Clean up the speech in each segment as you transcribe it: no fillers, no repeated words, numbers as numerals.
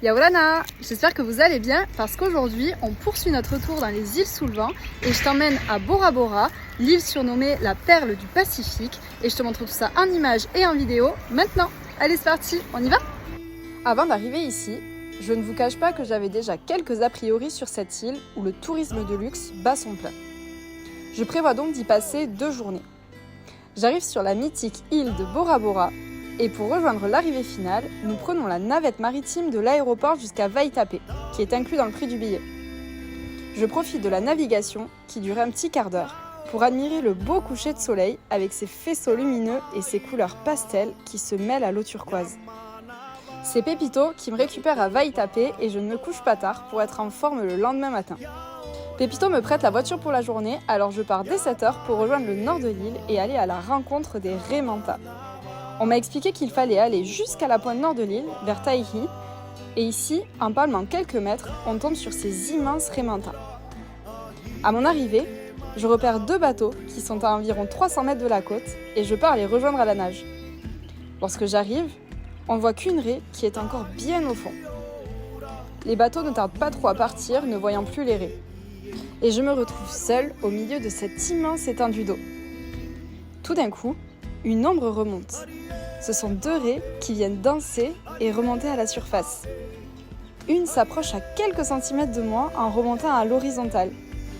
Yaolana, j'espère que vous allez bien parce qu'aujourd'hui on poursuit notre tour dans les îles sous le vent et je t'emmène à Bora Bora, l'île surnommée la perle du Pacifique, et je te montre tout ça en images et en vidéo maintenant. Allez, c'est parti, on y va? Avant d'arriver ici, je ne vous cache pas que j'avais déjà quelques a priori sur cette île où le tourisme de luxe bat son plein. Je prévois donc d'y passer 2 journées. J'arrive sur la mythique île de Bora Bora. Et pour rejoindre l'arrivée finale, nous prenons la navette maritime de l'aéroport jusqu'à Waitakere, qui est inclus dans le prix du billet. Je profite de la navigation, qui dure un petit quart d'heure, pour admirer le beau coucher de soleil avec ses faisceaux lumineux et ses couleurs pastel qui se mêlent à l'eau turquoise. C'est Pépito qui me récupère à Waitakere et je ne me couche pas tard pour être en forme le lendemain matin. Pépito me prête la voiture pour la journée, alors je pars dès 7h pour rejoindre le nord de l'île et aller à la rencontre des raies manta. On m'a expliqué qu'il fallait aller jusqu'à la pointe nord de l'île, vers Taïhi, et ici, en palmant quelques mètres, on tombe sur ces immenses raies manta. À mon arrivée, je repère 2 bateaux qui sont à environ 300 mètres de la côte et je pars les rejoindre à la nage. Lorsque j'arrive, on ne voit qu'une raie qui est encore bien au fond. Les bateaux ne tardent pas trop à partir, ne voyant plus les raies. Et je me retrouve seule au milieu de cette immense étendue d'eau. Tout d'un coup, une ombre remonte. Ce sont 2 raies qui viennent danser et remonter à la surface. Une s'approche à quelques centimètres de moi en remontant à l'horizontale.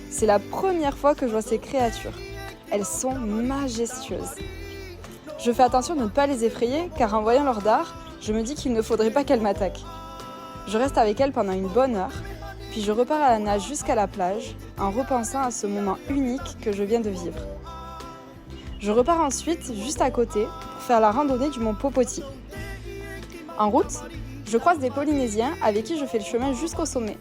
C'est la première fois que je vois ces créatures. Elles sont majestueuses. Je fais attention de ne pas les effrayer car en voyant leur dard, je me dis qu'il ne faudrait pas qu'elles m'attaquent. Je reste avec elles pendant une bonne heure, puis je repars à la nage jusqu'à la plage en repensant à ce moment unique que je viens de vivre. Je repars ensuite juste à côté pour faire la randonnée du mont Popoti. En route, je croise des Polynésiens avec qui je fais le chemin jusqu'au sommet.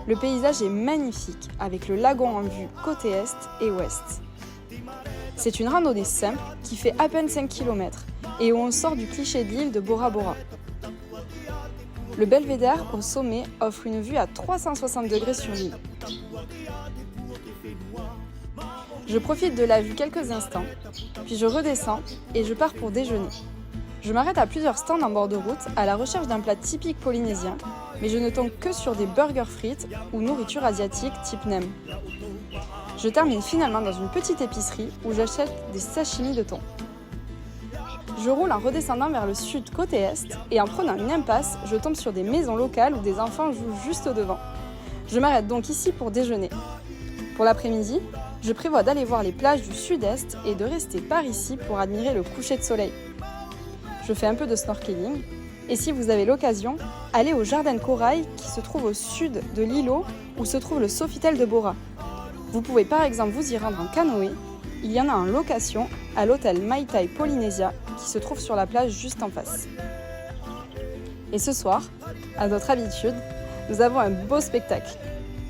Le paysage est magnifique avec le lagon en vue côté est et ouest. C'est une randonnée simple qui fait à peine 5 km et où on sort du cliché de l'île de Bora Bora. Le belvédère au sommet offre une vue à 360 degrés sur l'île. Je profite de la vue quelques instants, puis je redescends et je pars pour déjeuner. Je m'arrête à plusieurs stands en bord de route à la recherche d'un plat typique polynésien, mais je ne tombe que sur des burgers frites ou nourriture asiatique type nem. Je termine finalement dans une petite épicerie où j'achète des sashimi de thon. Je roule en redescendant vers le sud côté est et en prenant une impasse, je tombe sur des maisons locales où des enfants jouent juste au devant. Je m'arrête donc ici pour déjeuner. Pour l'après-midi, je prévois d'aller voir les plages du sud-est et de rester par ici pour admirer le coucher de soleil. Je fais un peu de snorkeling et si vous avez l'occasion, allez au jardin de corail qui se trouve au sud de l'îlot où se trouve le Sofitel de Bora. Vous pouvez par exemple vous y rendre en canoë, il y en a en location à l'hôtel Maitai Polynesia qui se trouve sur la plage juste en face. Et ce soir, à notre habitude, nous avons un beau spectacle.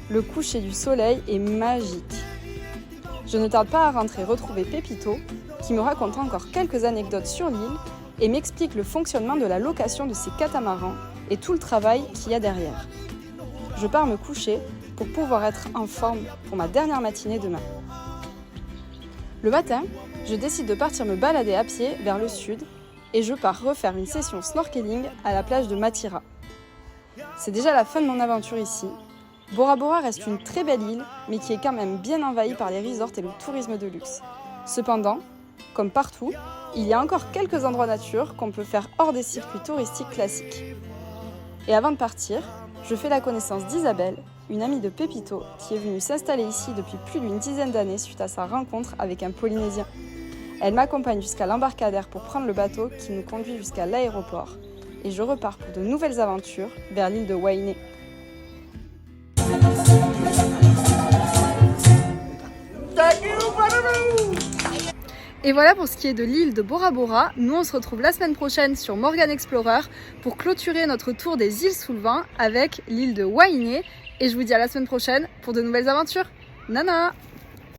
Le coucher du soleil est magique. Je ne tarde pas à rentrer retrouver Pépito, qui me raconte encore quelques anecdotes sur l'île et m'explique le fonctionnement de la location de ces catamarans et tout le travail qu'il y a derrière. Je pars me coucher pour pouvoir être en forme pour ma dernière matinée demain. Le matin, je décide de partir me balader à pied vers le sud et je pars refaire une session snorkeling à la plage de Matira. C'est déjà la fin de mon aventure ici. Bora Bora reste une très belle île, mais qui est quand même bien envahie par les resorts et le tourisme de luxe. Cependant, comme partout, il y a encore quelques endroits nature qu'on peut faire hors des circuits touristiques classiques. Et avant de partir, je fais la connaissance d'Isabelle, une amie de Pépito, qui est venue s'installer ici depuis plus d'une dizaine d'années suite à sa rencontre avec un Polynésien. Elle m'accompagne jusqu'à l'embarcadère pour prendre le bateau qui nous conduit jusqu'à l'aéroport. Et je repars pour de nouvelles aventures vers l'île de Wainé. Et voilà pour ce qui est de l'île de Bora Bora. Nous on se retrouve la semaine prochaine sur Morgan Explorer pour clôturer notre tour des îles sous le vent avec l'île de Wainé. Et je vous dis à la semaine prochaine pour de nouvelles aventures. Nana!